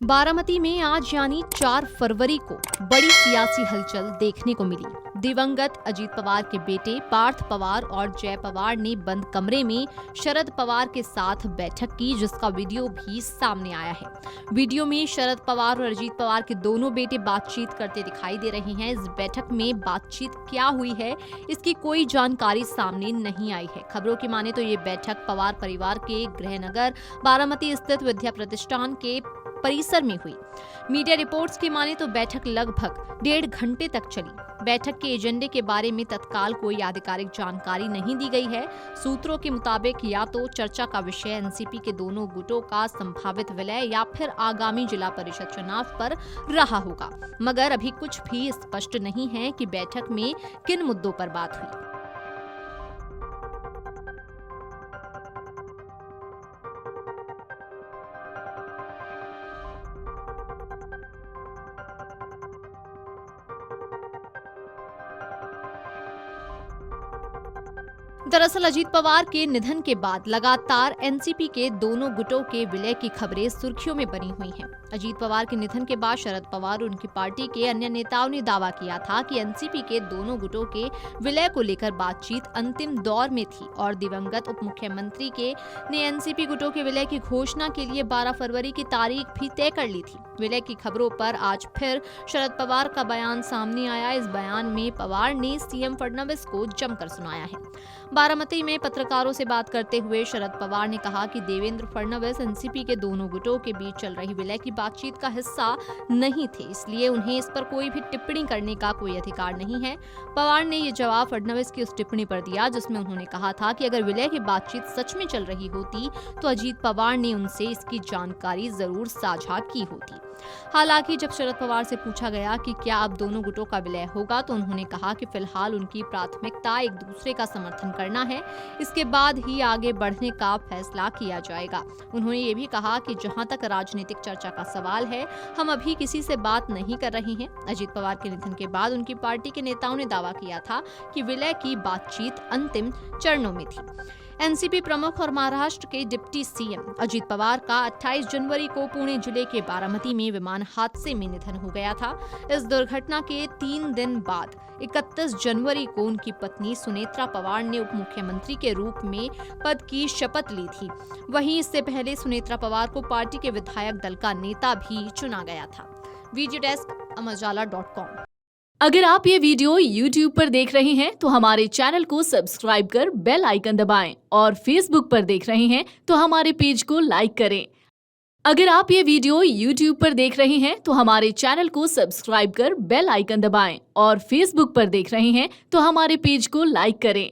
बारामती में आज यानी 4 फरवरी को बड़ी सियासी हलचल देखने को मिली। दिवंगत अजीत पवार के बेटे पार्थ पवार और जय पवार ने बंद कमरे में शरद पवार के साथ बैठक की, जिसका वीडियो भी सामने आया है। वीडियो में शरद पवार और अजीत पवार के दोनों बेटे बातचीत करते दिखाई दे रहे हैं। इस बैठक में बातचीत क्या हुई है, इसकी कोई जानकारी सामने नहीं आई है। खबरों की माने तो ये बैठक पवार परिवार के गृहनगर बारामती स्थित विद्या प्रतिष्ठान के परिसर में हुई। मीडिया रिपोर्ट्स की माने तो बैठक लगभग 1.5 घंटे तक चली। बैठक के एजेंडे के बारे में तत्काल कोई आधिकारिक जानकारी नहीं दी गई है। सूत्रों के मुताबिक या तो चर्चा का विषय एनसीपी के दोनों गुटों का संभावित विलय या फिर आगामी जिला परिषद चुनाव पर रहा होगा, मगर अभी कुछ भी स्पष्ट नहीं है कि बैठक में किन मुद्दों पर बात हुई। दरअसल अजीत पवार के निधन के बाद लगातार एनसीपी के दोनों गुटों के विलय की खबरें सुर्खियों में बनी हुई हैं। अजीत पवार के निधन के बाद शरद पवार और उनकी पार्टी के अन्य नेताओं ने दावा किया था कि एनसीपी के दोनों गुटों के विलय को लेकर बातचीत अंतिम दौर में थी और दिवंगत उप मुख्यमंत्री ने एनसीपी गुटों के विलय की घोषणा के लिए 12 फरवरी की तारीख भी तय कर ली थी। विलय की खबरों पर आज फिर शरद पवार का बयान सामने आया। इस बयान में पवार ने सीएम फडणवीस को जमकर सुनाया है। बारामती में पत्रकारों से बात करते हुए शरद पवार ने कहा कि देवेंद्र फडणवीस एनसीपी के दोनों गुटों के बीच चल रही विलय की बातचीत का हिस्सा नहीं थे, इसलिए उन्हें इस पर कोई भी टिप्पणी करने का कोई अधिकार नहीं है। पवार ने ये जवाब फडणवीस की उस टिप्पणी पर दिया जिसमें उन्होंने कहा था कि अगर विलय की बातचीत सच में चल रही होती तो अजीत पवार ने उनसे इसकी जानकारी जरूर साझा की होती। हालांकि जब शरद पवार से पूछा गया कि क्या अब दोनों गुटों का विलय होगा तो उन्होंने कहा कि फिलहाल उनकी प्राथमिकता एक दूसरे का समर्थन करना है, इसके बाद ही आगे बढ़ने का फैसला किया जाएगा। उन्होंने ये भी कहा कि जहां तक राजनीतिक चर्चा का सवाल है, हम अभी किसी से बात नहीं कर रहे हैं। अजीत पवार के निधन के बाद उनकी पार्टी के नेताओं ने दावा किया था कि विलय की बातचीत अंतिम चरणों में थी। एनसीपी प्रमुख और महाराष्ट्र के डिप्टी सीएम अजीत पवार का 28 जनवरी को पुणे जिले के बारामती में विमान हादसे में निधन हो गया था। इस दुर्घटना के 3 दिन बाद 31 जनवरी को उनकी पत्नी सुनेत्रा पवार ने उप मुख्यमंत्री के रूप में पद की शपथ ली थी। वहीं इससे पहले सुनेत्रा पवार को पार्टी के विधायक दल का नेता भी चुना गया था। वीडियो डेस्क अमरउजाला.com। अगर आप ये वीडियो YouTube पर देख रहे हैं तो हमारे चैनल को सब्सक्राइब कर बेल आइकन दबाएं और Facebook पर देख रहे हैं तो हमारे पेज को लाइक करें। अगर आप ये वीडियो YouTube पर देख रहे हैं तो हमारे चैनल को सब्सक्राइब कर बेल आइकन दबाएं और Facebook पर देख रहे हैं तो हमारे पेज को लाइक करें।